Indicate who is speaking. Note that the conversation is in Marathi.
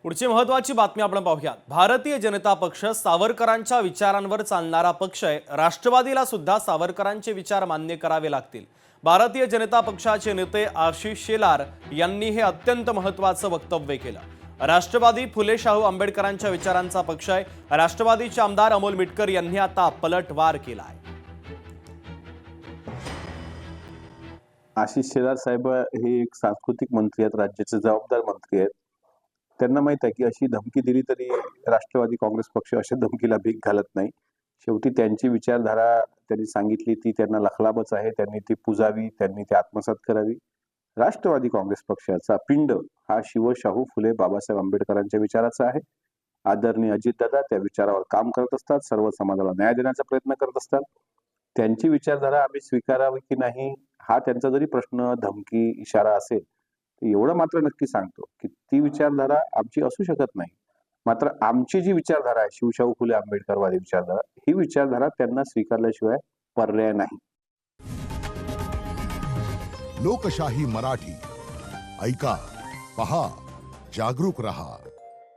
Speaker 1: पुढची महत्त्वाची बातमी आपण पाहूयात। भारतीय जनता पक्ष सावरकरांच्या विचारांवर चालणारा पक्ष आहे। राष्ट्रवादीला सुद्धा सावरकरांचे विचार मान्य करावे लागतील। भारतीय जनता पक्षाचे नेते आशिष शेलार यांनी हे अत्यंत महत्त्वाचं वक्तव्य केलं। राष्ट्रवादी फुले शाहू आंबेडकरांच्या विचारांचा पक्ष आहे। राष्ट्रवादीचे आमदार अमोल मिटकर यांनी आता पलटवार केला आहे।
Speaker 2: आशिष शेलार साहेब हे एक सांस्कृतिक मंत्री आहेत, राज्याचे जबाबदार मंत्री आहेत। त्यांना माहित आहे की अशी धमकी दिली तरी राष्ट्रवादी काँग्रेस पक्ष अशा धमकीला भीक घालत नाही। शेवटी त्यांची विचारधारा त्यांनी सांगितली ती त्यांना लखलाबच आहे, त्यांनी ती पुजावी, त्यांनी ती आत्मसात करावी। राष्ट्रवादी काँग्रेस पक्षाचा पिंड हा शाहू फुले बाबासाहेब आंबेडकरांच्या विचाराचा आहे। आदरणीय अजितदादा त्या विचारावर काम करत असतात, सर्व समाजाला न्याय देण्याचा प्रयत्न करत असतात। त्यांची विचारधारा आम्ही स्वीकारावी की नाही हा त्यांचा जरी प्रश्न, धमकी, इशारा असेल, एवढं मात्र नक्की सांगतो की ती विचारधारा आमची असू शकत नाही। मात्र आमची जी विचारधारा आहे, शिवशाहू फुले आंबेडकरवादी विचारधारा, ही विचारधारा त्यांना स्वीकारल्याशिवाय पर्याय नाही।
Speaker 3: लोकशाही मराठी ऐका, पहा, जागरूक रहा।